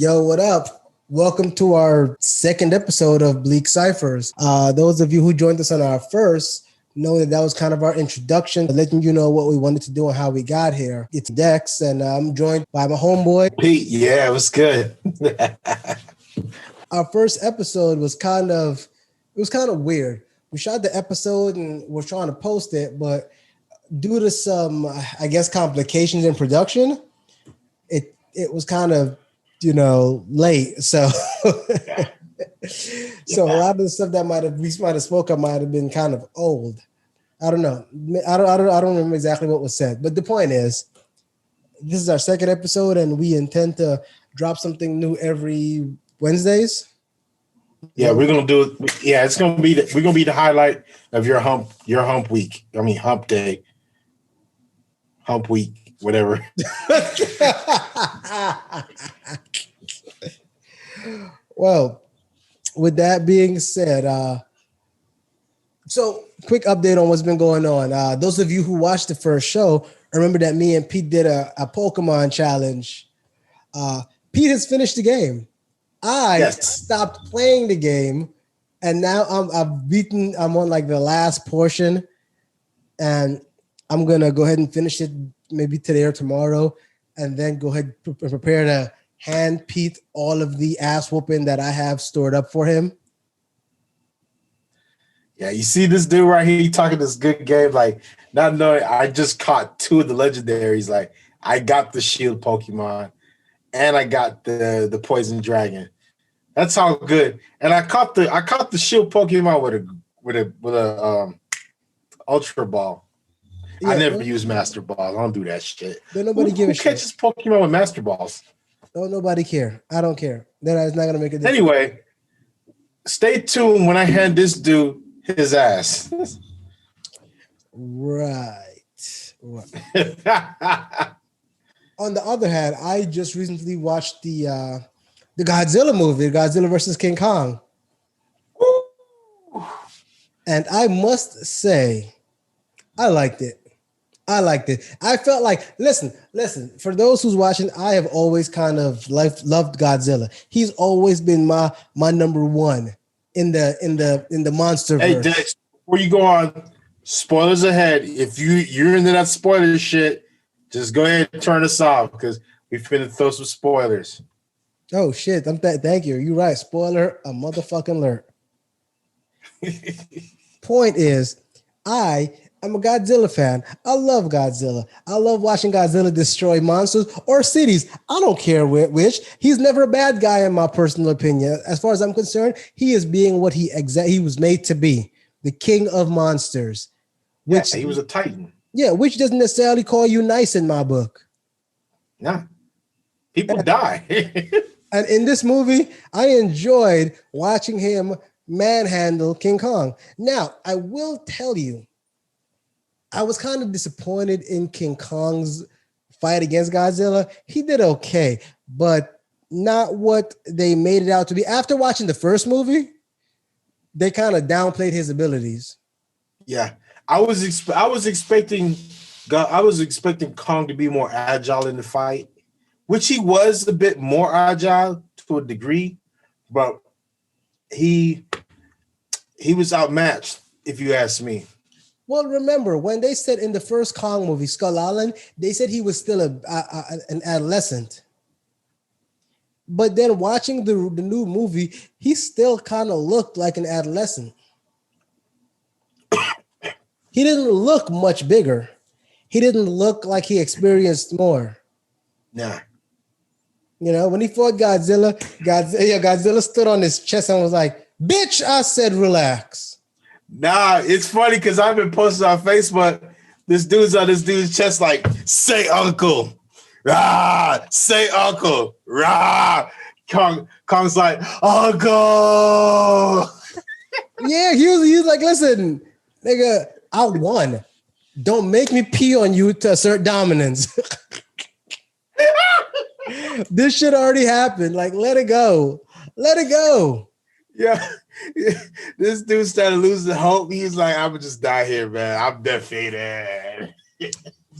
Yo, what up? Welcome to our second episode of Bleek Cyphers. Those of you who joined us on our first know that was kind of our introduction, letting you know what we wanted to do and how we got here. It's Dex, and I'm joined by my homeboy Pete. Yeah, it was good. Our first episode was kind of weird. We shot the episode and we're trying to post it, but due to some, I guess, complications in production, it was kind of late. So so a lot of the stuff that we might have spoken might have been kind of old. I don't know. I don't remember exactly what was said. But the point is, this is our second episode, and we intend to drop something new every Wednesdays. Yeah, we're gonna do it. Yeah, we're gonna be the highlight of your hump week. I mean hump day. Hump week, whatever. Well, with that being said, so quick update on what's been going on. Those of you who watched the first show, remember that me and Pete did a Pokemon challenge. Pete has finished the game. I stopped playing the game, and now I'm on like the last portion, and I'm gonna go ahead and finish it maybe today or tomorrow, and then go ahead and prepare to hand Pete all of the ass whooping that I have stored up for him. Yeah, you see this dude right here, he talking this good game, like not knowing I just caught two of the legendaries. Like I got the shield Pokemon and I got the poison dragon. That's how good. And I caught the shield Pokemon with a ultra ball. Yeah, I never use master balls. I don't do that shit. Don't nobody give a shit. Who catches Pokemon with master balls? Don't nobody care. I don't care. That is not gonna make a difference. Anyway, stay tuned when I hand this dude his ass. Right. On the other hand, I just recently watched the Godzilla movie, Godzilla versus King Kong. And I must say, I liked it. I felt like, listen, for those who's watching, I have always kind of loved Godzilla. He's always been my number one in the monster verse. Hey Dex, before you go on, spoilers ahead. If you're into that spoiler shit, just go ahead and turn us off because we finna throw some spoilers. Oh shit! Thank you. You're right. Spoiler, a motherfucking alert. Point is, I am a Godzilla fan. I love Godzilla. I love watching Godzilla destroy monsters or cities. I don't care which. He's never a bad guy in my personal opinion. As far as I'm concerned, he is being what he was made to be, the king of monsters. Which he was a titan. Yeah, which doesn't necessarily call you nice in my book. Nah, people die. And in this movie, I enjoyed watching him manhandle King Kong. Now, I will tell you, I was kind of disappointed in King Kong's fight against Godzilla. He did okay, but not what they made it out to be. After watching the first movie, they kind of downplayed his abilities. Yeah, I was expecting Kong to be more agile in the fight, which he was a bit more agile to a degree, but he was outmatched, if you ask me. Well, remember, when they said in the first Kong movie, Skull Island, they said he was still an adolescent. But then watching the new movie, he still kind of looked like an adolescent. He didn't look much bigger. He didn't look like he experienced more. Nah. You know, when he fought Godzilla stood on his chest and was like, "Bitch," I said, "relax." Nah, it's funny because I've been posting on Facebook. This dude's chest like, "Say uncle." Rah, say uncle. Rah. Kong's like, "Uncle." Yeah, he was like, "Listen, nigga, I won. Don't make me pee on you to assert dominance." This shit already happened. Like, let it go. Let it go. Yeah. This dude started losing hope. He's like, I'm gonna just die here, man. I'm defeated.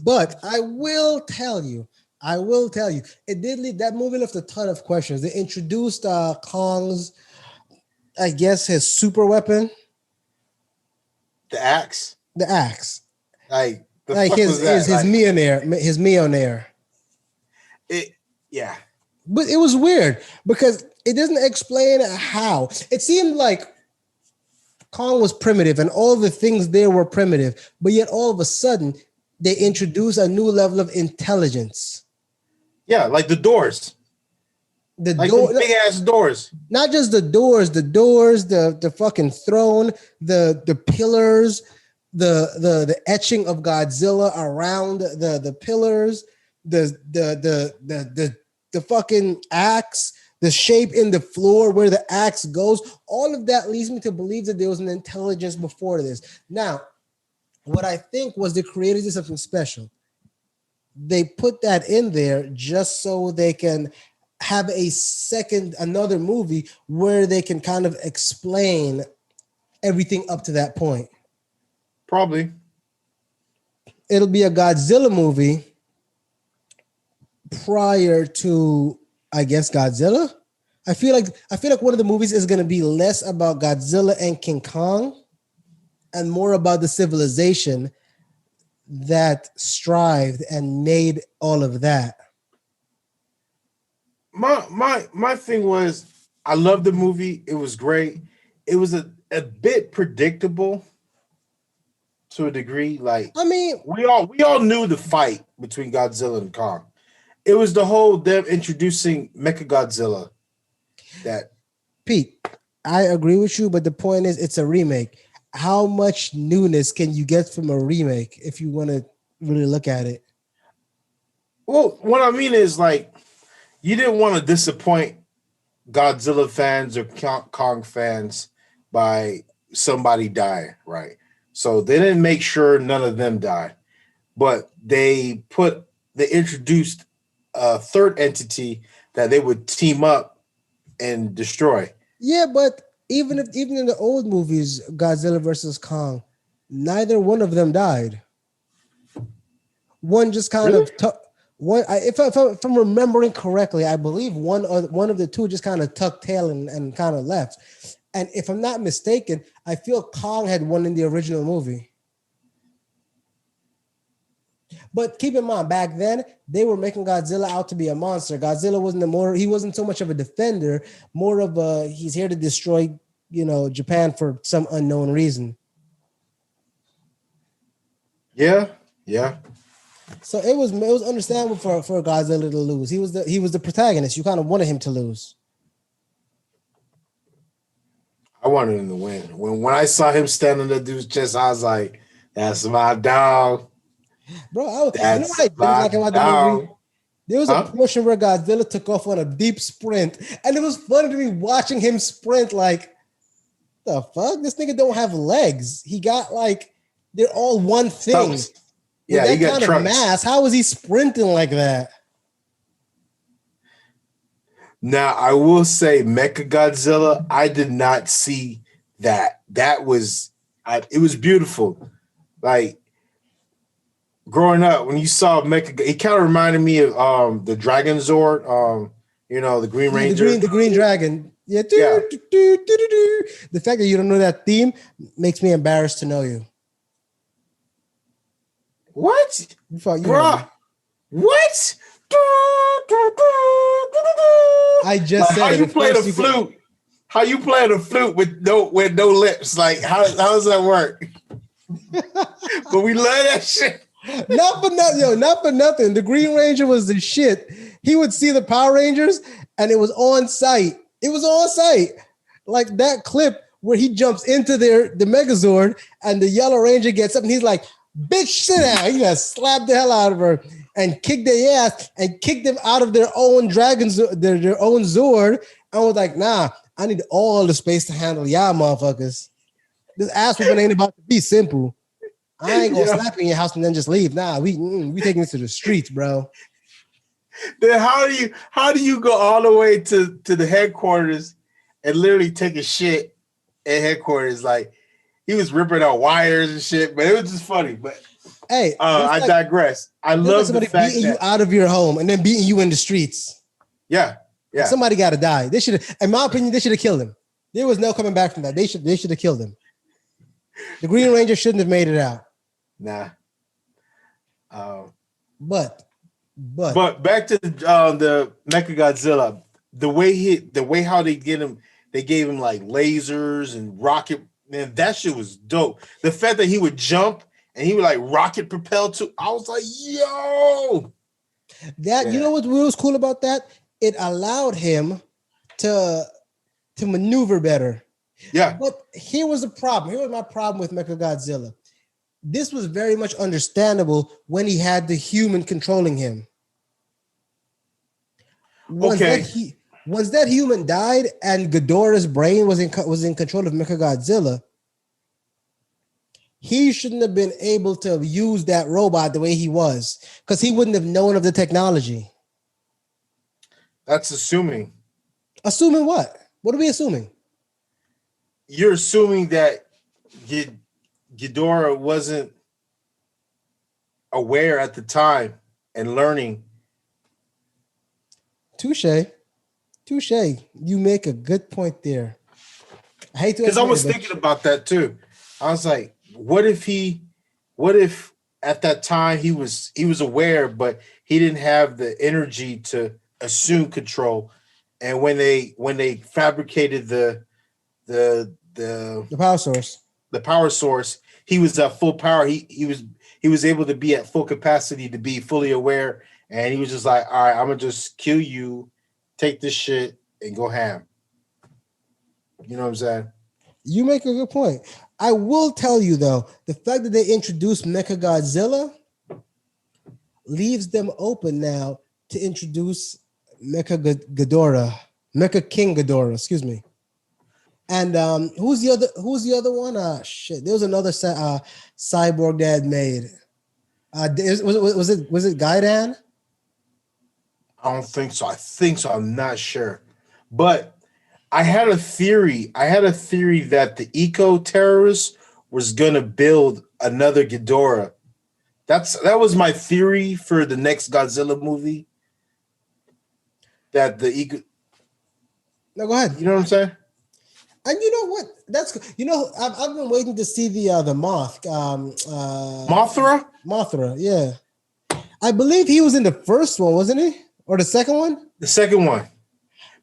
But I will tell you, I will tell you, it did leave that movie left a ton of questions. They introduced Kong's, I guess, his super weapon, The axe. the axe, Like the like fuck was that? his Like millionaire. it. Yeah. But it was weird because it doesn't explain how. It seemed like Kong was primitive and all the things there were primitive, but yet all of a sudden they introduce a new level of intelligence. Yeah, like the doors. The Like door, big ass doors. not just the doors, the fucking throne, the pillars, the etching of Godzilla around the pillars, the fucking axe, the shape in the floor where the axe goes. All of that leads me to believe that there was an intelligence before this. Now, what I think was the creators did something special. They put that in there just so they can have another movie where they can kind of explain everything up to that point. Probably. It'll be a Godzilla movie prior to, I guess, Godzilla. I feel like one of the movies is going to be less about Godzilla and King Kong and more about the civilization that strived and made all of that. My thing was, I loved the movie. It was great. It was a bit predictable to a degree. Like, I mean, we all knew the fight between Godzilla and Kong. It was the whole them introducing Mechagodzilla. That Pete, I agree with you, but the point is it's a remake. How much newness can you get from a remake if you want to really look at it? well, what I mean is, like, you didn't want to disappoint Godzilla fans or Kong fans by somebody dying, right? So they didn't make sure none of them died, but they introduced a third entity that they would team up and destroy. Yeah, but even in the old movies, Godzilla versus Kong, neither one of them died. One just kind Really? of if I'm remembering correctly, I believe one of the two just kind of tucked tail and kind of left. And if I'm not mistaken, I feel Kong had won in the original movie. But keep in mind, back then they were making Godzilla out to be a monster. Godzilla he wasn't so much of a defender, more of he's here to destroy, Japan for some unknown reason. Yeah. So it was understandable for Godzilla to lose. He was the protagonist. You kind of wanted him to lose. I wanted him to win. When I saw him stand on the dude's chest, I was like, "That's my dog." Bro, you know what I didn't like about the movie? There was a portion where Godzilla took off on a deep sprint, and it was funny to me watching him sprint. Like, the fuck? This nigga don't have legs. He got they're all one thing. Yeah, that he got kind trunks. of mass. How is he sprinting like that? Now, I will say Mechagodzilla, I did not see that. It was beautiful. Like, growing up, when you saw it kind of reminded me of the Dragon Zord, the Green Ranger. The Green Dragon. Yeah. Yeah. The fact that you don't know that theme makes me embarrassed to know you. What? Bruh. What? I just said how you play the flute? How you play the flute with no lips? Like, how does that work? But we love that shit. Not for nothing. The Green Ranger was the shit. He would see the Power Rangers and it was on site. Like that clip where he jumps into the Megazord and the Yellow Ranger gets up and he's like, "Bitch, sit down." He just slapped the hell out of her and kicked their ass and kicked them out of their own dragons, their own Zord. I was like, nah, I need all the space to handle y'all motherfuckers. This ass whooping ain't about to be simple. I ain't gonna slap you in your house and then just leave. Nah, we taking this to the streets, bro. Then how do you go all the way to the headquarters and literally take a shit at headquarters? Like, he was ripping out wires and shit, but it was just funny. But Hey, I digress. I that's like love the somebody fact beating you that out of your home and then beating you in the streets. yeah. Somebody got to die. They should have, in my opinion, they should have killed him. There was no coming back from that. They should have killed him. The Green Ranger shouldn't have made it out. Nah. But back to the Mechagodzilla, the way how they get him, they gave him like lasers and rocket. Man, that shit was dope. The fact that he would jump and he would like rocket propel too. I was like, yo. You know what was cool about that? It allowed him to maneuver better. Yeah. But here was the problem. Here was my problem with Mechagodzilla. This was very much understandable when he had the human controlling him. Once that human died and Ghidorah's brain was in control of Mechagodzilla, he shouldn't have been able to use that robot the way he was because he wouldn't have known of the technology. That's assuming. Assuming what? What are we assuming? You're assuming that Ghidorah wasn't aware at the time and learning. Touche. You make a good point there. I hate to, because I was thinking about that too. I was like, what if at that time he was aware, but he didn't have the energy to assume control, and when they fabricated the power source, he was at full power. He was able to be at full capacity to be fully aware, and he was just like, all right, I'm gonna just kill you, take this shit, and go ham. You know what I'm saying? You make a good point. I will tell you though, the fact that they introduced Mechagodzilla leaves them open now to introduce Mecha King Ghidorah, excuse me. And who's the other one? Shit, there was another cyborg that made. Was it Gaidan? I don't think so. I think so. I'm not sure, but I had a theory. That the eco-terrorists was gonna build another Ghidorah. That was my theory for the next Godzilla movie. That the eco. No, go ahead. You know what I'm saying? And you know what? I've been waiting to see the moth. Mothra. Mothra, yeah. I believe he was in the first one, wasn't he? Or the second one? The second one.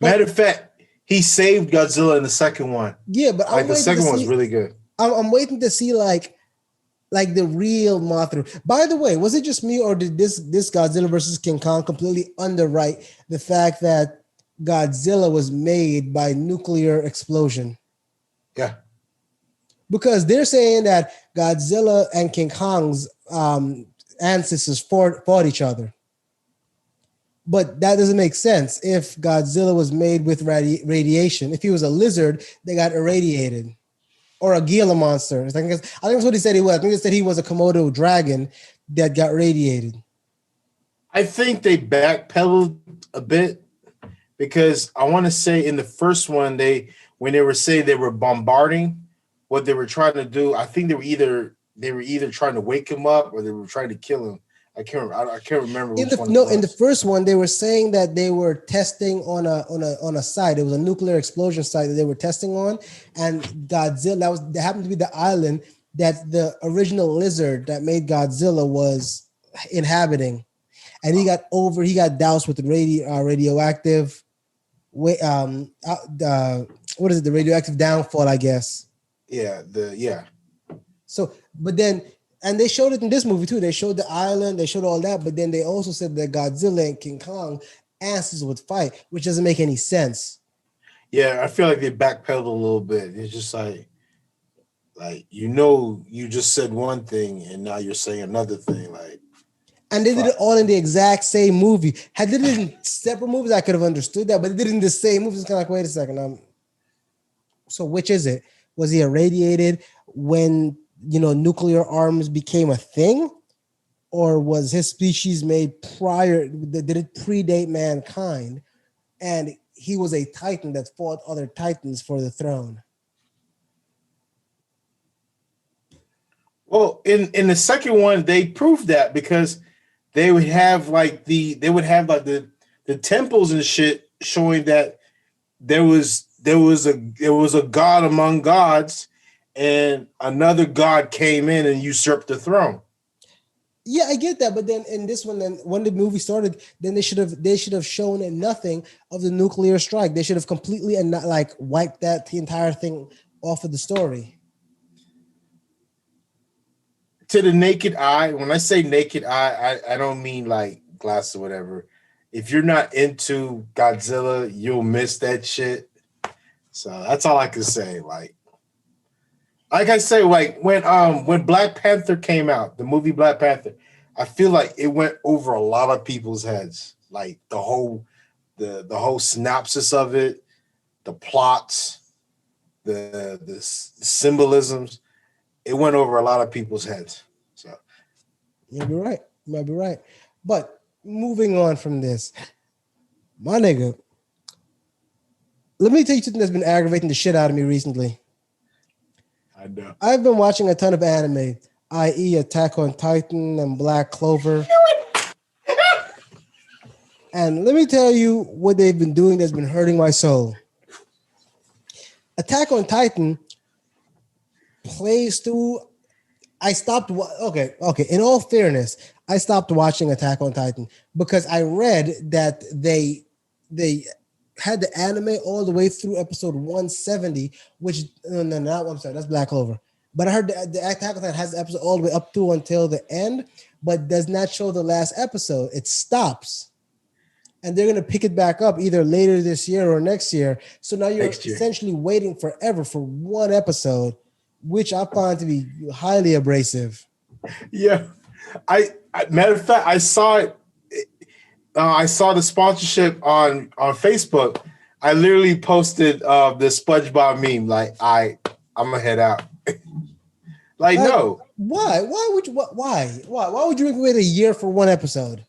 Matter of fact, he saved Godzilla in the second one. Yeah, but like the second one's really good. I'm waiting to see like the real Mothra. By the way, was it just me or did this Godzilla versus King Kong completely underwrite the fact that Godzilla was made by nuclear explosion? Yeah. Because they're saying that Godzilla and King Kong's ancestors fought each other. But that doesn't make sense if Godzilla was made with radiation. If he was a lizard, they got irradiated. Or a Gila monster. I think that's what he said he was. I think they said he was a Komodo dragon that got radiated. I think they backpedaled a bit because I want to say in the first one, when they were saying they were bombarding, what they were trying to do, I think they were either trying to wake him up or they were trying to kill him. I can't remember which one. No, in the first one, they were saying that they were testing on a site. It was a nuclear explosion site that they were testing on, and Godzilla that happened to be the island that the original lizard that made Godzilla was inhabiting, and he got doused with the radioactive. What is it? The radioactive downfall, I guess. Yeah. So, but then. And they showed it in this movie too. They showed the island, they showed all that, but then they also said that Godzilla and King Kong ancestors would fight, which doesn't make any sense. Yeah, I feel like they backpedaled a little bit. It's just like you just said one thing and now you're saying another thing. And they did it all in the exact same movie. Had they did it in separate movies, I could have understood that, but they did it in the same movie. It's kind of like, wait a second. So which is it? Was he irradiated when nuclear arms became a thing, or was his species made prior? Did it predate mankind, and he was a Titan that fought other Titans for the throne? Well, in the second one, they proved that because they would have like the temples and shit showing that there was a god among gods, and another god came in and usurped the throne. Yeah, I get that, but then in this one, then when the movie started, then they should have shown nothing of the nuclear strike. They should have completely and not like wiped that the entire thing off of the story. To the naked eye, when I say naked eye, I don't mean like glass or whatever. If you're not into Godzilla, you'll miss that shit. So that's all I can say. Like I say, like when Black Panther came out, the movie Black Panther, I feel like it went over a lot of people's heads. Like the whole synopsis of it, the plots, the symbolisms, it went over a lot of people's heads. So You might be right. You might be right. But moving on from this, my nigga, let me tell you something that's been aggravating the shit out of me recently. I know. I've been watching a ton of anime, i.e., Attack on Titan and Black Clover. And let me tell you what they've been doing that's been hurting my soul. Attack on Titan plays through. I stopped. Okay. In all fairness, I stopped watching Attack on Titan because I read that they had the anime all the way through episode 170, which no, I'm sorry, that's Black Clover. But I heard the Attack on Titan has the episode all the way up to until the end, but does not show the last episode. It stops. And they're going to pick it back up either later this year or next year. So now you're essentially waiting forever for one episode, which I find to be highly abrasive. Yeah, I matter of fact, I saw it. I saw the sponsorship on Facebook. I literally posted the SpongeBob meme. Like I'm gonna head out. No. Why? Why would you? Why would you wait a year for one episode?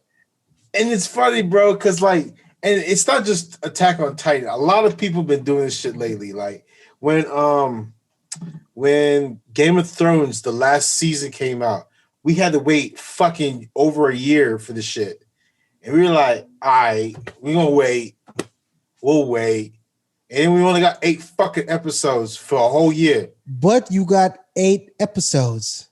And it's funny, bro, because and it's not just Attack on Titan. A lot of people have been doing this shit lately. Like when Game of Thrones, the last season came out, we had to wait fucking over a year for the shit. And we were like, all right, we're gonna wait. We'll wait. And we only got 8 fucking episodes for a whole year. But you got 8 episodes.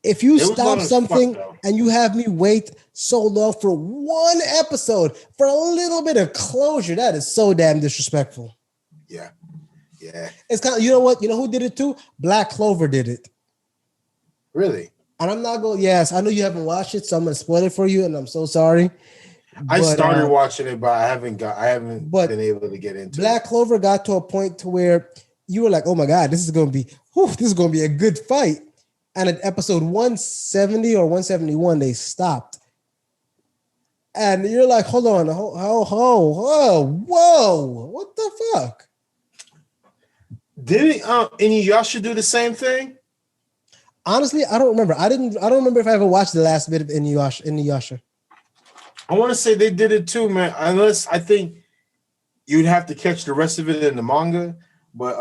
If you stop something and you have me wait so long for one episode for a little bit of closure, that is so damn disrespectful. Yeah. It's kind of, you know what? You know who did it too? Black Clover did it. Really? And I'm not going, yes, I know you haven't watched it, so I'm going to spoil it for you, and I'm so sorry. I started watching it, but I haven't been able to get into Black Clover got to a point to where you were like, oh my God, this is going to be a good fight. And at episode 170 or 171, they stopped. And you're like, hold on, whoa, what the fuck? Did Inuyasha do the same thing? Honestly, I don't remember. I don't remember if I ever watched the last bit of Inuyasha. I want to say they did it too, man. Unless I think you'd have to catch the rest of it in the manga. But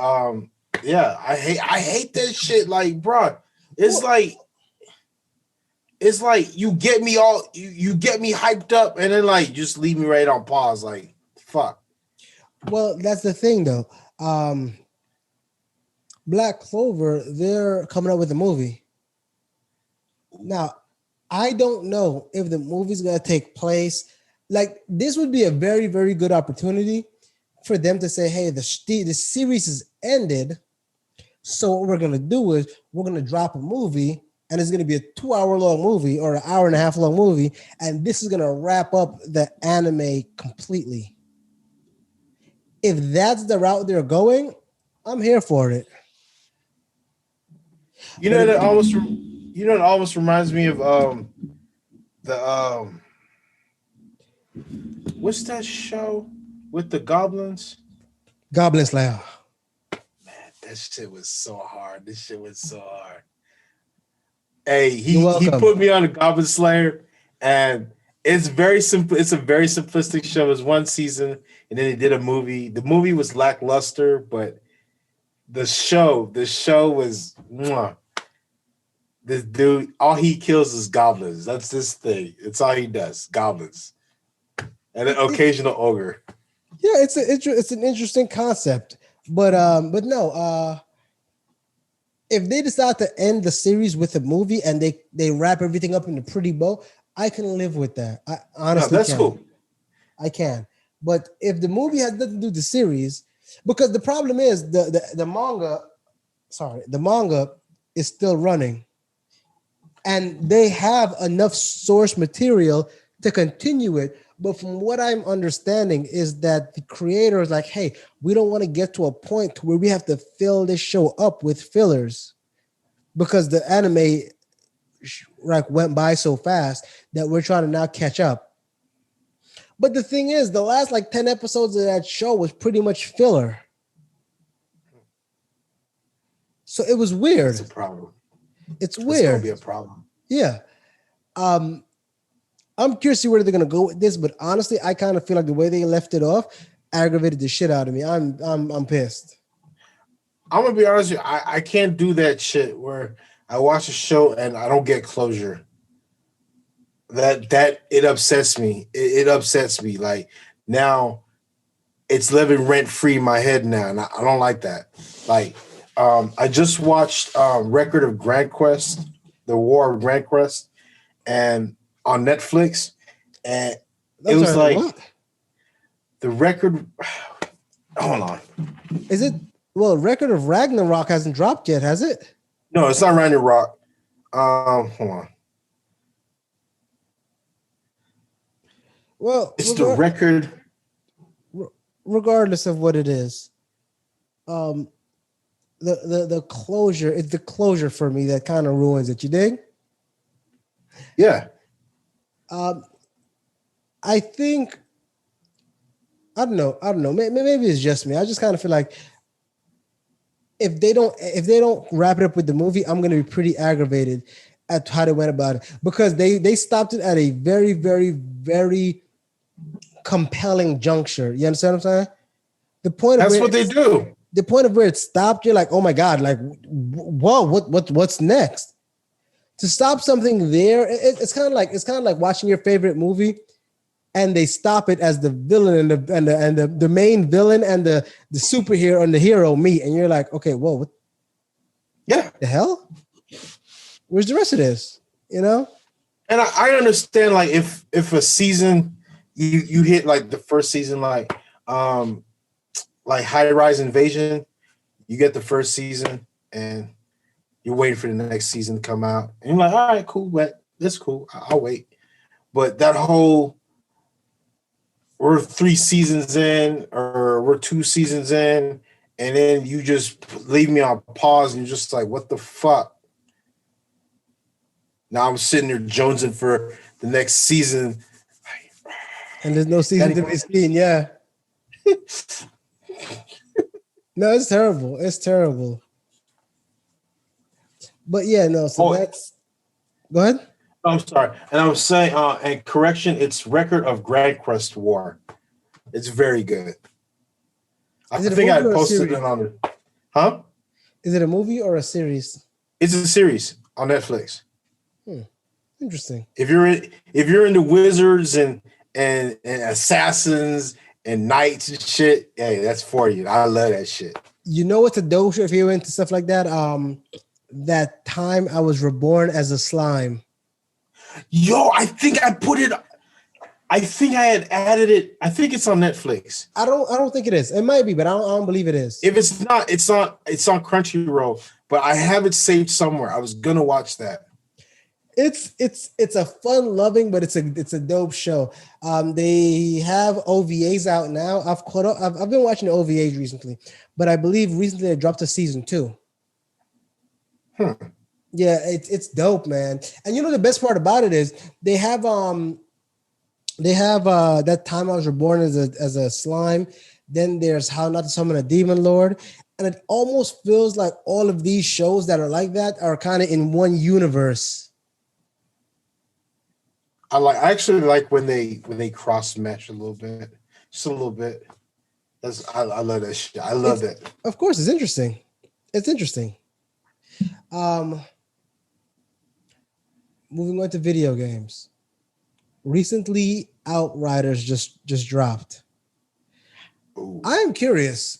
yeah, I hate that shit. Like, bro, it's like you get me you get me hyped up and then like just leave me right on pause. Like, fuck. Well, that's the thing though. Black Clover, they're coming up with a movie. Now, I don't know if the movie's going to take place. Like, this would be a very, very good opportunity for them to say, hey, the series is ended. So what we're going to do is we're going to drop a movie, and it's going to be a 2-hour long movie or an hour and a half long movie. And this is going to wrap up the anime completely. If that's the route they're going, I'm here for it. You know, it almost reminds me of what's that show with the goblins? Goblin Slayer. Man, that shit was so hard. This shit was so hard. Hey, he put me on a Goblin Slayer, and it's very simple. It's a very simplistic show. It was one season, and then they did a movie. The movie was lackluster, but the show was mwah. This dude, all he kills is goblins. That's his thing. It's all he does. Goblins. And an occasional ogre. Yeah, it's an interesting concept. But no, if they decide to end the series with a movie and they wrap everything up in a pretty bow, I can live with that. I honestly that's can. cool. I can. But if the movie has nothing to do with the series, because the problem is the manga is still running. And they have enough source material to continue it. But from what I'm understanding is that the creator is like, hey, we don't want to get to a point where we have to fill this show up with fillers because the anime went by so fast that we're trying to now catch up. But the thing is, the last 10 episodes of that show was pretty much filler. So it was weird. It's a problem. It's weird. It's going to be a problem. Yeah. I'm curious to see where they're gonna go with this, but honestly, I kind of feel like the way they left it off aggravated the shit out of me. I'm pissed. I'm gonna be honest with you. I can't do that shit where I watch a show and I don't get closure. That it upsets me. It upsets me. Like now, it's living rent free in my head now, and I don't like that. Like I just watched Record of Grand Quest, the War of Grand Quest, and on Netflix, and it was what? The record. Hold on. Is it? Well, Record of Ragnarok hasn't dropped yet, has it? No, it's not Ragnarok. Hold on. Well, it's the record. Regardless of what it is, the closure. It's the closure for me that kind of ruins it. You dig? Yeah. I think I don't know. Maybe it's just me. I just kind of feel like if they don't wrap it up with the movie, I'm going to be pretty aggravated at how they went about it because they stopped it at a very, very, very compelling juncture. You understand what I'm saying? That's what they do. The point of where it stopped, you're like, oh my God, like, whoa, what's next? To stop something there, it's kind of like watching your favorite movie, and they stop it as the villain and the main villain and the superhero and the hero meet, and you're like, okay, whoa, what? Yeah, the hell? Where's the rest of this? You know? And I understand, like if a season you hit like the first season, like High Rise Invasion, you get the first season and you're waiting for the next season to come out. And you're like, all right, cool, but that's cool. I'll wait. But that whole, we're 3 seasons in or we're 2 seasons in, and then you just leave me on pause and you're just like, what the fuck? Now I'm sitting there jonesing for the next season. And there's no season to be seen, yeah. No, it's terrible. It's terrible. But yeah, no. So that's. Go ahead. I'm sorry, and I was saying, and correction, it's Record of Grand Quest War. It's very good. I think I posted it on it. Huh? Is it a movie or a series? It's a series on Netflix. Interesting. If you're into wizards and assassins and knights and shit, hey, that's for you. I love that shit. You know what's a dope show if you're into stuff like that? That Time I Was Reborn as a Slime. Yo, I think I had added it. I think it's on Netflix. I don't think it is. It might be, but I don't believe it is. If it's not, it's on Crunchyroll, but I have it saved somewhere. I was gonna watch that. It's a fun loving, but it's a dope show. They have OVAs out now. I've been watching the OVAs recently, but I believe recently they dropped a season 2. Yeah, it's dope, man. And you know the best part about it is they have That Time I Was Reborn as a Slime. Then there's How Not to Summon a Demon Lord, and it almost feels like all of these shows that are like that are kind of in one universe. I actually like when they cross match a little bit, just a little bit. I love that shit. I love that. Of course, it's interesting. It's interesting. moving on to video games. Recently, Outriders just dropped. Ooh. I'm curious.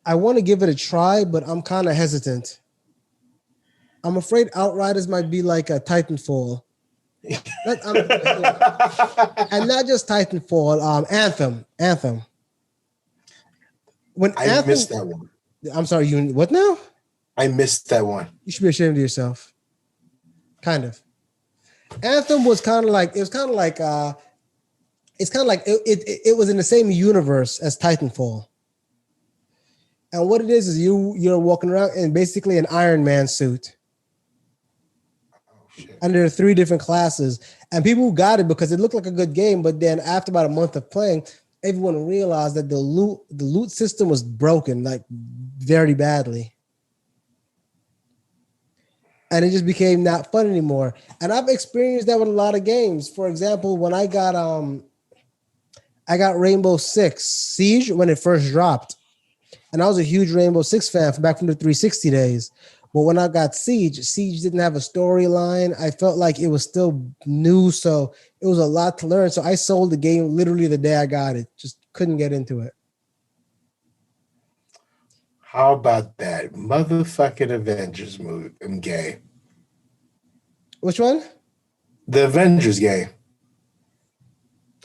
I want to give it a try, but I'm kind of hesitant. I'm afraid Outriders might be like a Titanfall. And not just Titanfall, Anthem. When I missed that one. I'm sorry, you what now? I missed that one. You should be ashamed of yourself. Kind of. Anthem was kind of like it was in the same universe as Titanfall. And what it is you're walking around in basically an Iron Man suit. And there are 3 different classes. And people got it because it looked like a good game, but then after about a month of playing, everyone realized that the loot system was broken, like very badly. And it just became not fun anymore. And I've experienced that with a lot of games. For example, when I got Rainbow Six Siege when it first dropped. And I was a huge Rainbow Six fan back from the 360 days. But when I got Siege didn't have a storyline. I felt like it was still new, so it was a lot to learn. So I sold the game literally the day I got it. Just couldn't get into it. How about that motherfucking Avengers movie game? Which one? The Avengers game.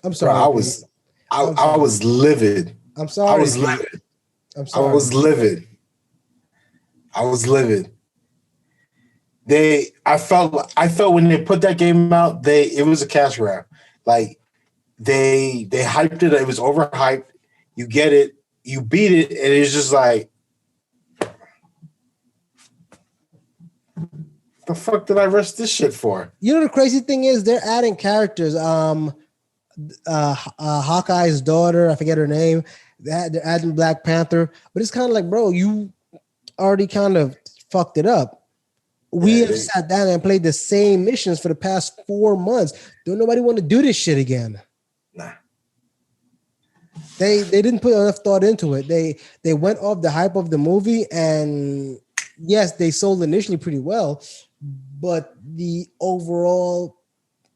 I'm sorry. Bro, I was livid. I'm sorry. I was livid. I'm sorry. I was livid. I felt when they put that game out, it was a cash grab. Like they hyped it. It was overhyped. You get it. You beat it, and it's just like, the fuck did I rush this shit for? You know the crazy thing is they're adding characters. Hawkeye's daughter, I forget her name. They're adding Black Panther, but it's kind of like, bro, you already kind of fucked it up. We have sat down and played the same missions for the past 4 months. Don't nobody want to do this shit again. Nah. They didn't put enough thought into it. They went off the hype of the movie, and yes, they sold initially pretty well, but the overall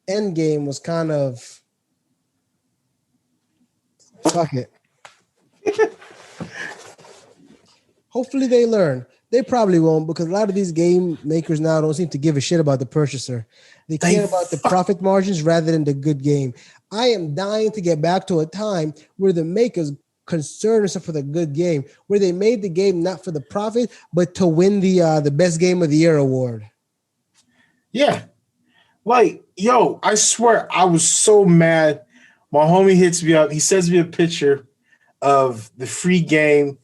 end game was kind of fuck it. Hopefully they learn. They probably won't, because a lot of these game makers now don't seem to give a shit about the purchaser. They care about the profit margins rather than the good game. I am dying to get back to a time where the makers concerned themselves for the good game, where they made the game not for the profit, but to win the best game of the year award. Yeah. Like, yo, I swear I was so mad. My homie hits me up. He sends me a picture of the free game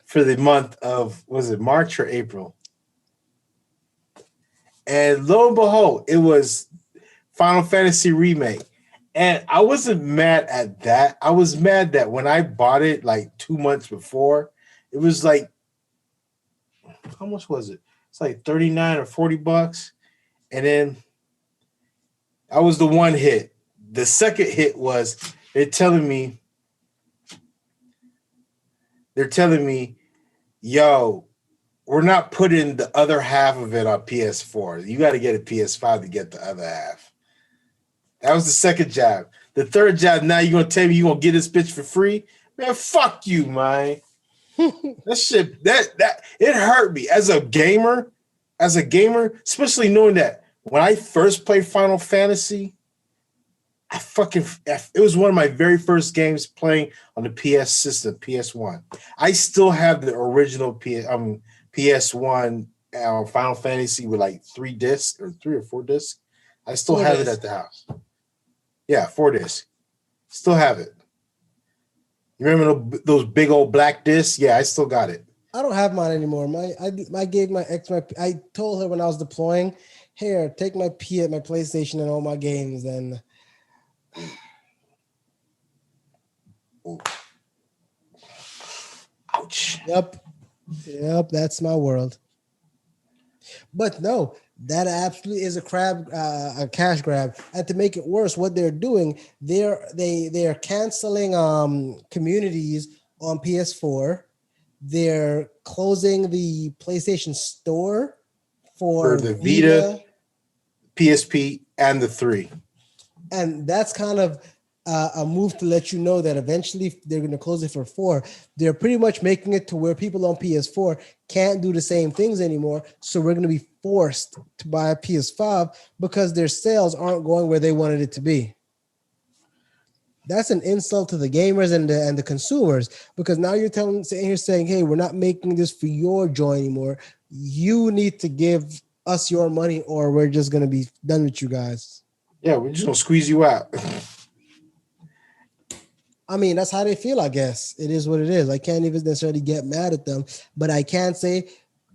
for the month of, was it March or April? And lo and behold, it was Final Fantasy Remake. And I wasn't mad at that. I was mad that when I bought it like 2 months before, it was like, how much was it? It's like 39 or 40 bucks. And then I was the one hit. The second hit was they're telling me, yo, we're not putting the other half of it on PS4. You got to get a PS5 to get the other half. That was the second jab. The third jab, now you're going to tell me you're going to get this bitch for free? Man, fuck you, man. That shit, that it hurt me as a gamer, especially knowing that when I first played Final Fantasy, it was one of my very first games playing on the PS system, PS1. I still have the original PS1 Final Fantasy with like 3 discs or 3 or 4 discs. I still have it at the house. Yeah, 4 discs. Still have it. You remember those big old black discs? Yeah, I still got it. I don't have mine anymore. I gave my ex I told her when I was deploying, here, take my PlayStation and all my games, and ouch. Yep, that's my world. But no, that absolutely is a cash grab. And to make it worse, what they're doing, they're canceling communities on PS4. They're closing the PlayStation Store for the Vita, PSP, and the 3. and that's kind of a move to let you know that eventually they're going to close it for 4. They're pretty much making it to where people on PS4 can't do the same things anymore. So we're going to be forced to buy a PS5 because their sales aren't going where they wanted it to be. That's an insult to the gamers and the consumers, because now you're sitting here saying, hey, we're not making this for your joy anymore. You need to give us your money or we're just going to be done with you guys. Yeah, we're just going to squeeze you out. I mean, that's how they feel, I guess. It is what it is. I can't even necessarily get mad at them, but I can say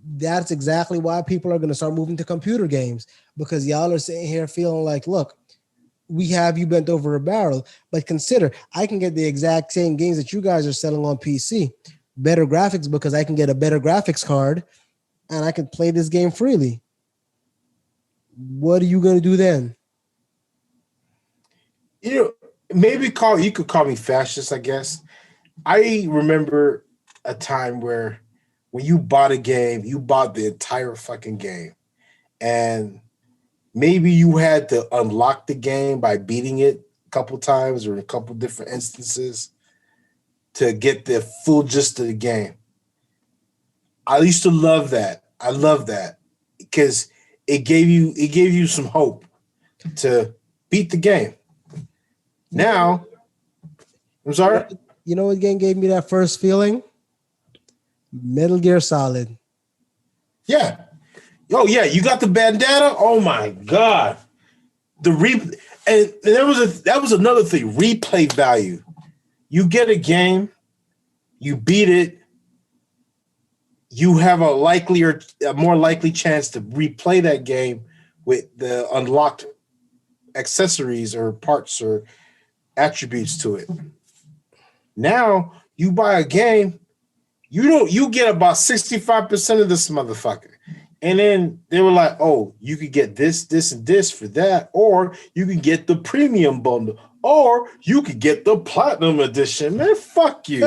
that's exactly why people are going to start moving to computer games, because y'all are sitting here feeling like, look, we have you bent over a barrel, but consider I can get the exact same games that you guys are selling on PC, better graphics because I can get a better graphics card and I can play this game freely. What are you going to do then? You know, you could call me fascist, I guess. I remember a time where when you bought a game, you bought the entire fucking game. And maybe you had to unlock the game by beating it a couple times or a couple different instances to get the full gist of the game. I used to love that. I love that because it gave you some hope to beat the game. Now, I'm sorry? You know what game gave me that first feeling? Metal Gear Solid. Yeah. Oh yeah, you got the bandana? Oh my God. And that was another thing, replay value. You get a game, you beat it, you have a more likely chance to replay that game with the unlocked accessories or parts or attributes to it. Now you buy a game, you get about 65% of this motherfucker. And then they were like, oh, you could get this, and this for that, or you can get the premium bundle, or you could get the platinum edition. Man, fuck you.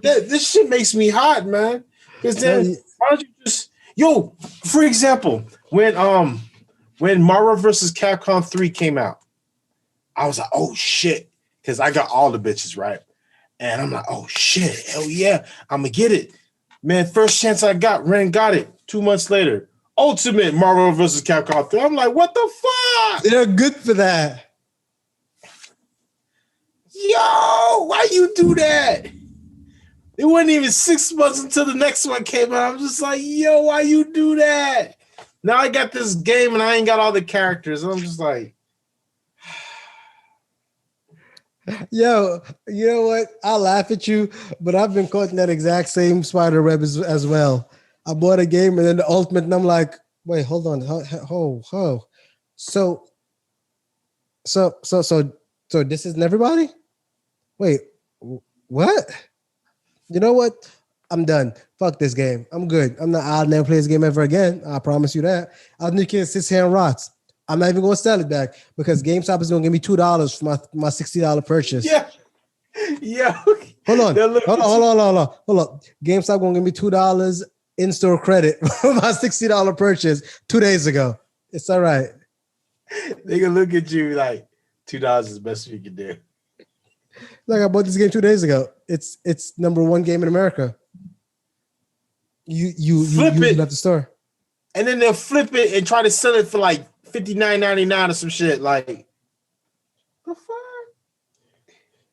This shit makes me hot, man. Because then why don't you just for example, when Marvel vs. Capcom 3 came out, I was like, oh shit, because I got all the bitches, right? And I'm like, oh shit, hell yeah, I'm gonna get it. Man, first chance I got, ran got it. 2 months later, Ultimate Marvel vs. Capcom 3. I'm like, what the fuck? They're good for that. Yo, why you do that? It wasn't even 6 months until the next one came out. I'm just like, yo, why you do that? Now I got this game and I ain't got all the characters. And I'm just like, yo, you know what? I'll laugh at you, but I've been caught in that exact same spider web as well. I bought a game and then the ultimate, and I'm like, wait, hold on. So this isn't everybody? Wait, what? You know what? I'm done. Fuck this game. I'm good. I'll never play this game ever again. I promise you that. I'll need to sit here and rot. I'm not even going to sell it back because GameStop is going to give me $2 for my $60 purchase. Yeah. Hold on. GameStop going to give me $2 in-store credit for my $60 purchase 2 days ago. It's all right. They can look at you like $2 is the best you can do. Like, I bought this game 2 days ago. It's number one game in America. You flip it at the store. And then they'll flip it and try to sell it for like $59.99 or some shit. Like, the fuck?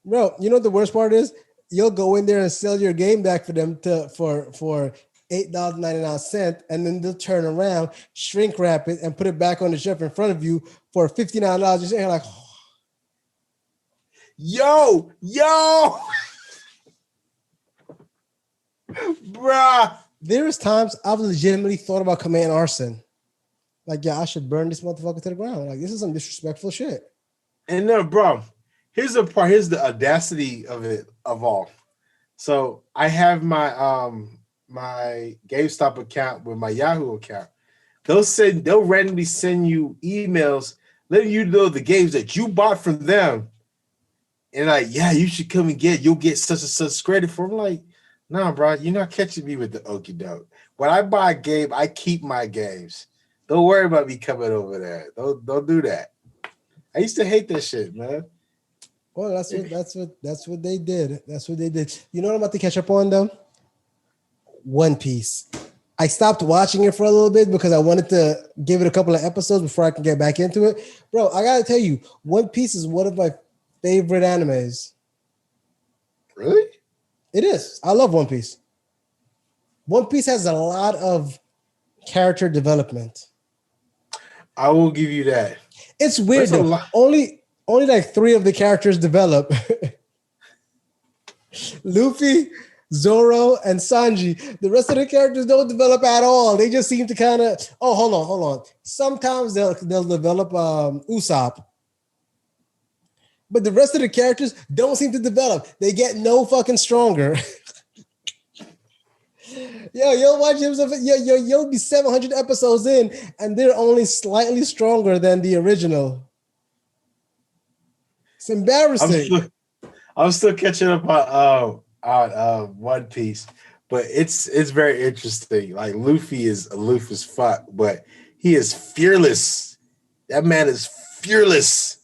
Bro, you know what the worst part is? You'll go in there and sell your game back for them for $8.99, and then they'll turn around, shrink wrap it, and put it back on the shelf in front of you for $59. You're saying like, yo, bruh. There's times I've legitimately thought about command arson. Like, yeah, I should burn this motherfucker to the ground. Like, this is some disrespectful shit. And then, bro, here's the audacity of all. So I have my my GameStop account with my Yahoo account. They'll randomly send you emails letting you know the games that you bought from them. And like, yeah, you should come and you'll get such and such credit for them. Like, No, bro, you're not catching me with the okie doke. When I buy a game, I keep my games. Don't worry about me coming over there. Don't do that. I used to hate that shit, man. Well, that's what they did. That's what they did. You know what I'm about to catch up on though? One Piece. I stopped watching it for a little bit because I wanted to give it a couple of episodes before I can get back into it. Bro, I gotta tell you, One Piece is one of my favorite animes. Really? It is. I love One Piece. One Piece has a lot of character development. I will give you that. It's weird though. Only like 3 of the characters develop. Luffy, Zoro, and Sanji. The rest of the characters don't develop at all. They just seem to kind of. Oh, hold on. Sometimes they'll develop Usopp, but the rest of the characters don't seem to develop. They get no fucking stronger. You'll watch him. You'll be 700 episodes in, and they're only slightly stronger than the original. It's embarrassing. I'm still catching up on One Piece, but it's very interesting. Like Luffy is aloof as fuck, but he is fearless. That man is fearless.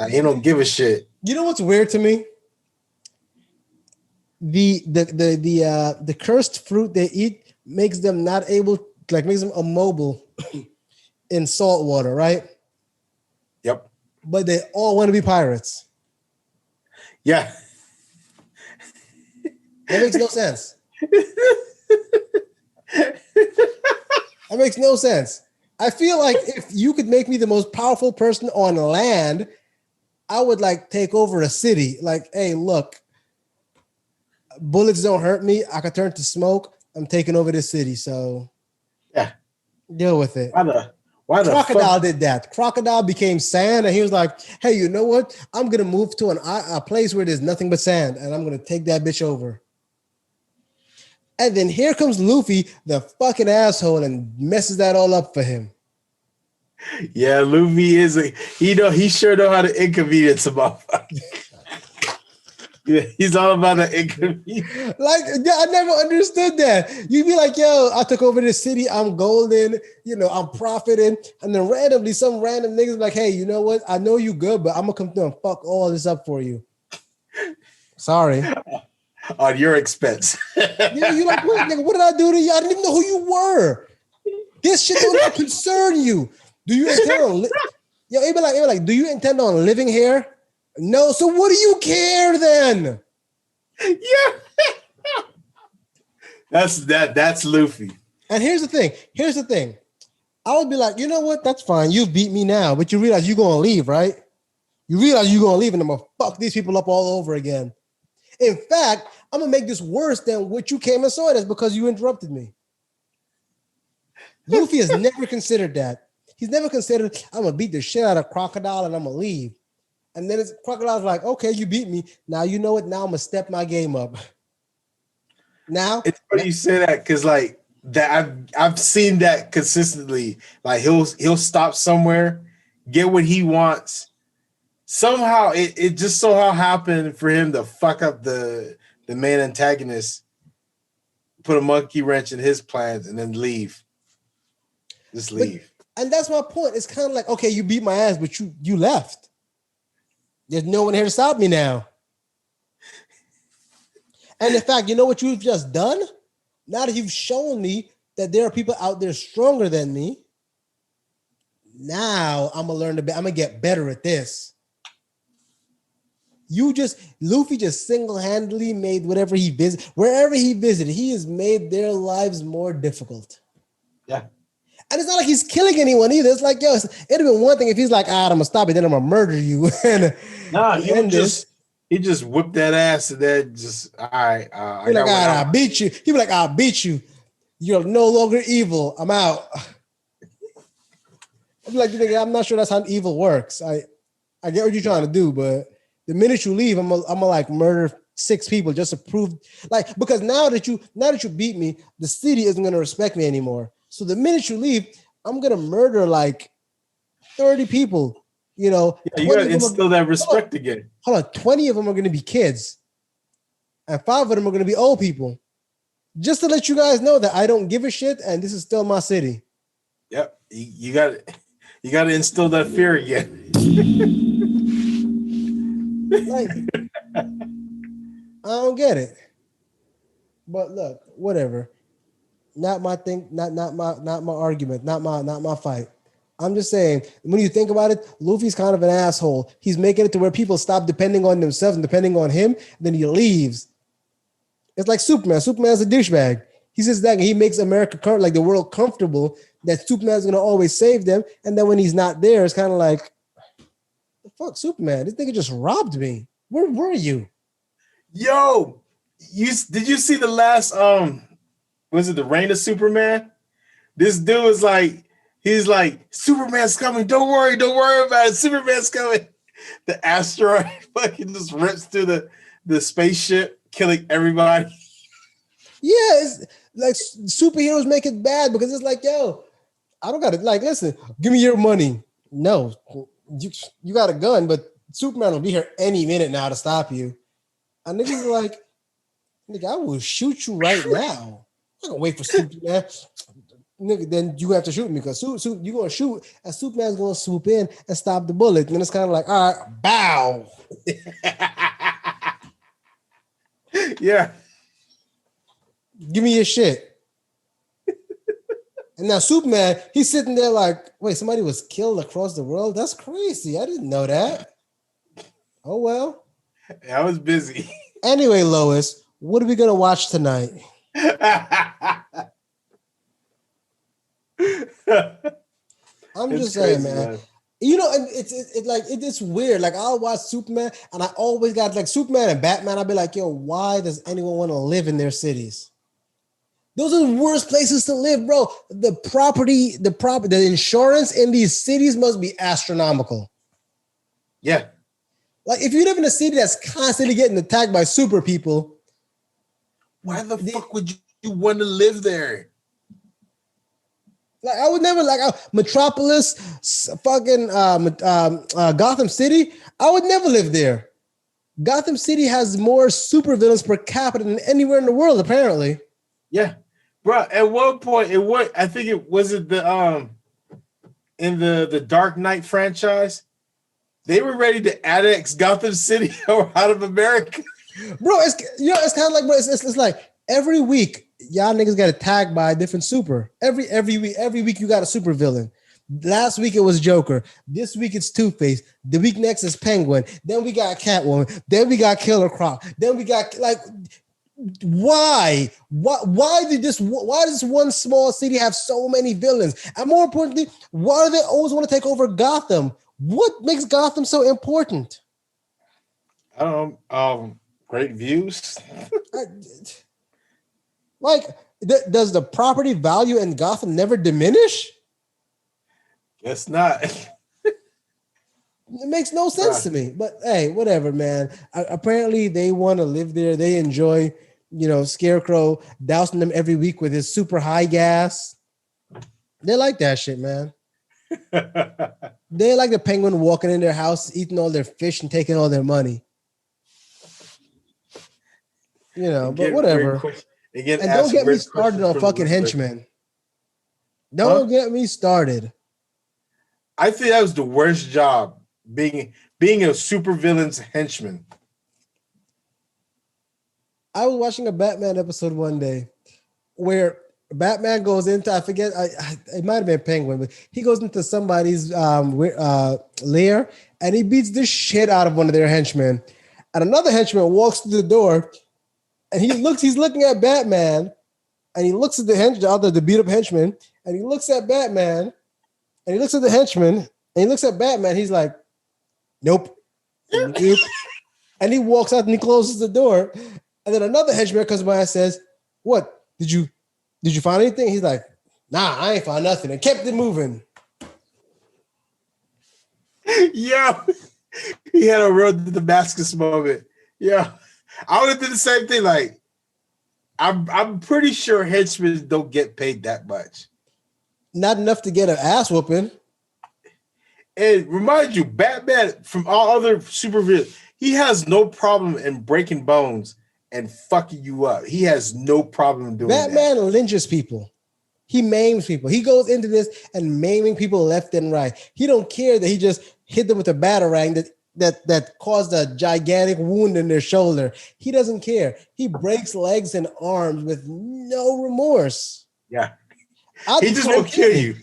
He don't give a shit. You know what's weird to me? The cursed fruit they eat makes them not able, like makes them immobile in salt water, right? Yep. But they all want to be pirates. Yeah. That makes no sense. That makes no sense. I feel like if you could make me the most powerful person on land, I would like take over a city. Like, hey, look, bullets don't hurt me. I could turn to smoke. I'm taking over this city. So yeah, deal with it. Why the Crocodile did that. Crocodile became sand, and he was like, hey, you know what? I'm going to move to a place where there's nothing but sand, and I'm going to take that bitch over. And then here comes Luffy, the fucking asshole, and messes that all up for him. Yeah, Luffy he sure know how to inconvenience a motherfucker. Yeah, he's all about the inconvenience. Like, I never understood that. You'd be like, yo, I took over this city. I'm golden. I'm profiting. And then randomly, some random niggas like, hey, you know what? I know you good, but I'm going to come through and fuck all this up for you. Sorry. On your expense. You're like, wait, nigga, what did I do to you? I didn't even know who you were. This shit don't concern you. Do you intend on it'd be like, do you intend on living here? No, so what do you care then? Yeah. That's Luffy. And here's the thing. I would be like, you know what? That's fine. You beat me now, but you realize you're gonna leave, right? You realize you're gonna leave and I'm gonna fuck these people up all over again. In fact, I'm gonna make this worse than what you came and saw it as because you interrupted me. Luffy has never considered that. He's never considered I'm gonna beat the shit out of Crocodile and I'm gonna leave. And then Crocodile's like, okay, you beat me. Now you know what? Now I'm gonna step my game up. Now it's funny you say that because like that I've seen that consistently. Like he'll stop somewhere, get what he wants. Somehow it just somehow happened for him to fuck up the main antagonist, put a monkey wrench in his plans, and then leave. Just leave. And that's my point. It's kind of like, okay, you beat my ass, but you left. There's no one here to stop me now. And in fact, you know what you've just done? Now that you've shown me that there are people out there stronger than me, now I'm gonna I'm gonna get better at this. Luffy just single-handedly made wherever he visited, he has made their lives more difficult. Yeah. And it's not like he's killing anyone either. It's like, yo, it'd have been one thing if he's like, I'm gonna stop it, then I'm gonna murder you. He just whipped that ass and then just all right. I beat you. He'd be like, I'll beat you. You're no longer evil. I'm out. I'm like, I'm not sure that's how evil works. I get what you're trying to do, but the minute you leave, I'm gonna like murder 6 people just to prove, like, because now that you beat me, the city isn't gonna respect me anymore. So the minute you leave, I'm gonna murder like 30 people. You gotta instill that respect again. Hold on, 20 of them are gonna be kids. and 5 of them are going to be old people. Just to let you guys know that I don't give a shit, and this is still my city. Yep, you got to instill that fear again. Like, I don't get it. But look, whatever. Not my thing. Not my argument. Not my fight. I'm just saying, when you think about it, Luffy's kind of an asshole. He's making it to where people stop depending on themselves and depending on him. Then he leaves. It's like Superman. Superman's a douchebag. He says that he makes America, like the world, comfortable that Superman's going to always save them. And then when he's not there, it's kind of like, the fuck, Superman? This nigga just robbed me. Where were you? Yo, did you see the last, was it the Reign of Superman? This dude is like, he's like, Superman's coming. Don't worry about it. Superman's coming. The asteroid fucking just rips through the spaceship, killing everybody. Yeah, it's like superheroes make it bad because it's like, yo, I don't got it. Like, listen, give me your money. No, you got a gun, but Superman will be here any minute now to stop you. And niggas are like, nigga, I will shoot you right now. I'm gonna wait for Superman. Nigga, then you have to shoot me because you're gonna shoot and Superman's gonna swoop in and stop the bullet. And then it's kind of like, all right, bow. Yeah. Give me your shit. And now Superman, he's sitting there like, wait, somebody was killed across the world? That's crazy. I didn't know that. Oh, well. I was busy. Anyway, Lois, what are we going to watch tonight? I'm just saying, man. You know, it's weird. Like, I'll watch Superman, and I always got, like, Superman and Batman. I'll be like, yo, why does anyone want to live in their cities? Those are the worst places to live, bro. The insurance in these cities must be astronomical. Yeah. Like, if you live in a city that's constantly getting attacked by super people, why the fuck would you want to live there? Like, I would never, like, Metropolis, fucking Gotham City, I would never live there. Gotham City has more supervillains per capita than anywhere in the world, apparently. Yeah. Bro, at one point, I think it was in the Dark Knight franchise, they were ready to annex Gotham City out of America. Bro, it's kind of like, it's like every week, y'all niggas get attacked by a different super. Every week you got a super villain. Last week it was Joker. This week it's Two-Face. The week next is Penguin. Then we got Catwoman. Then we got Killer Croc. Then we got, like, why does this one small city have so many villains? And more importantly, why do they always want to take over Gotham? What makes Gotham so important? Great views. Like, does the property value in Gotham never diminish? Guess not. It makes no sense to me. But hey, whatever, man. Apparently, they want to live there. They enjoy, Scarecrow dousing them every week with his super high gas. They like that shit, man. They like the Penguin walking in their house, eating all their fish and taking all their money. But whatever. And don't get me started on fucking Henchman. Don't get me started. I think that was the worst job, being a supervillain's henchman. I was watching a Batman episode one day where Batman goes into, I forget, it might have been Penguin, but he goes into somebody's lair and he beats the shit out of one of their henchmen. And another henchman walks through the door and he's looking at Batman and he looks at the beat up henchman and he looks at Batman and he looks at the henchman and he looks at Batman. He's like, nope. Nope. And he walks out and he closes the door. And then another henchman comes by and says, what? Did you find anything? He's like, nah, I ain't found nothing. And kept it moving. Yeah. He had a road to Damascus moment. Yeah. I would have done the same thing. Like, I'm pretty sure henchmen don't get paid that much. Not enough to get an ass whooping. And remind you, Batman, from all other supervillains, he has no problem in breaking bones and fucking you up. He has no problem doing that. Batman lynches people. He maims people. He goes into this and maiming people left and right. He don't care that he just hit them with a batarang that caused a gigantic wound in their shoulder. He doesn't care. He breaks legs and arms with no remorse. Yeah. He just won't kill you.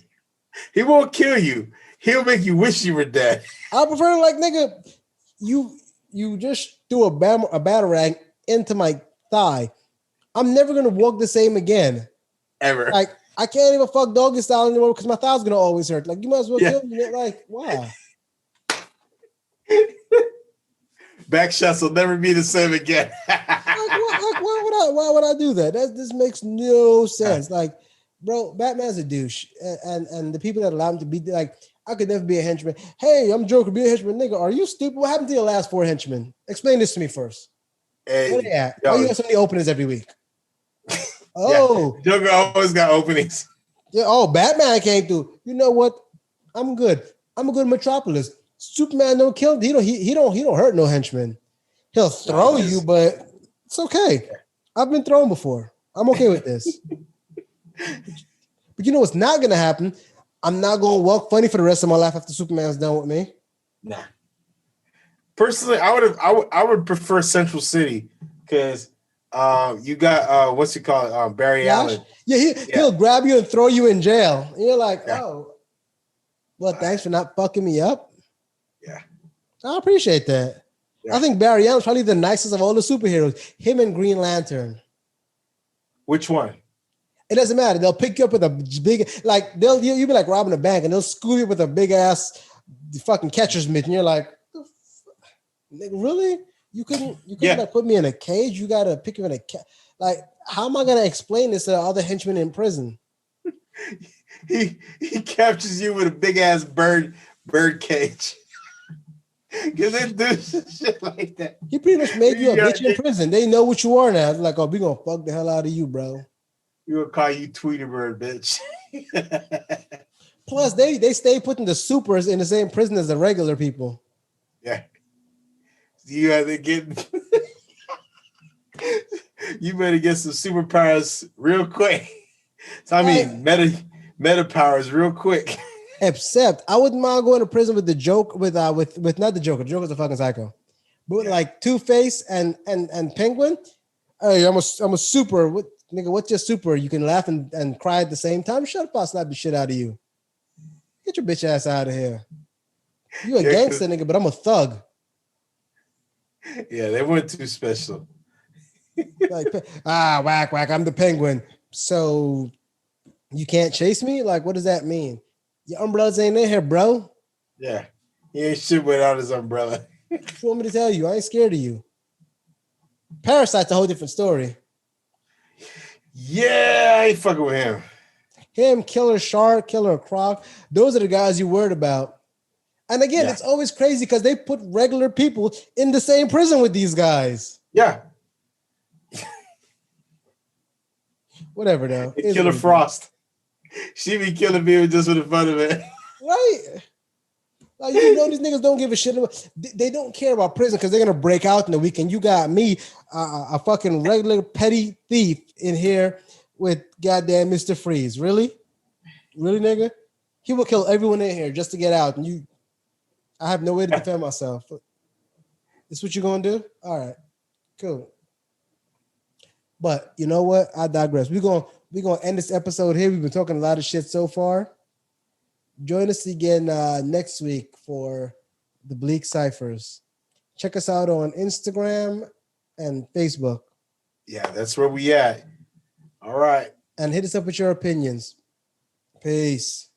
He won't kill you. He'll make you wish you were dead. I prefer, like, nigga, you just threw a batarang into my thigh. I'm never gonna walk the same again. Ever. Like, I can't even fuck doggy style anymore because my thigh's gonna always hurt. Like, you might as well kill me. Like, why? Back shots will never be the same again. Why would I do that? This makes no sense. Like, bro, Batman's a douche, and the people that allow him to be like, I could never be a henchman. Hey, I'm Joker, be a henchman, nigga. Are you stupid? What happened to your last 4 henchmen? Explain this to me first. Hey, where they at? Why you got so many openings every week? Oh, yeah, Joker always got openings. Yeah. Oh, Batman came through. You know what? I'm good. I'm a good Metropolis. Superman don't kill. He don't hurt no henchman. He'll throw you, but it's okay. I've been thrown before. I'm okay with this. But you know what's not gonna happen? I'm not gonna walk funny for the rest of my life after Superman's done with me. Nah. Personally, I would prefer Central City because you got what's it called? Barry Allen. Yeah, he'll grab you and throw you in jail. And you're like, oh, well, thanks for not fucking me up. Yeah. I appreciate that. Yeah. I think Barry Allen's probably the nicest of all the superheroes. Him and Green Lantern. Which one? It doesn't matter. They'll pick you up with a big, like, you'll be like robbing a bank and they'll scoop you with a big ass fucking catcher's mitt. And you're like, really? You couldn't like put me in a cage? You got to pick him in a cage. Like, how am I going to explain this to other henchmen in prison? He captures you with a big ass bird cage. Because they do shit like that. He pretty much made you a bitch in prison. They know what you are now. They're like, oh, we going to fuck the hell out of you, bro. We going to call you Tweety Bird, bitch. Plus, they stay putting the supers in the same prison as the regular people. Yeah. You better get some superpowers real quick. So I mean, meta powers real quick. Except I wouldn't mind going to prison with the Joker, with not the Joker. Joker's a fucking psycho, but with like Two-Face and Penguin. Hey, I'm a super. What's your super? You can laugh and cry at the same time. Shut up! I'll slap the shit out of you. Get your bitch ass out of here. You a gangster nigga, but I'm a thug. Yeah, they weren't too special. Like, whack. I'm the Penguin. So you can't chase me? Like, what does that mean? Your umbrellas ain't in here, bro. Yeah. He ain't shit without his umbrella. What you want me to tell you? I ain't scared of you. Parasite's a whole different story. Yeah, I ain't fucking with him. Him, Killer Shark, Killer Croc. Those are the guys you worried about. And again, it's always crazy because they put regular people in the same prison with these guys. Yeah. Whatever, though. Killer Frost. She be killing people just for the fun of it. Right. Like, you know, these niggas don't give a shit. They don't care about prison because they're going to break out in the weekend. You got me, a fucking regular petty thief in here with goddamn Mr. Freeze. Really? Really, nigga? He will kill everyone in here just to get out. And I have no way to defend myself. This what you going to do? All right. Cool. But you know what? I digress. We're gonna end this episode here. We've been talking a lot of shit so far. Join us again next week for the Bleek Cyphers. Check us out on Instagram and Facebook. Yeah, that's where we at. All right. And hit us up with your opinions. Peace.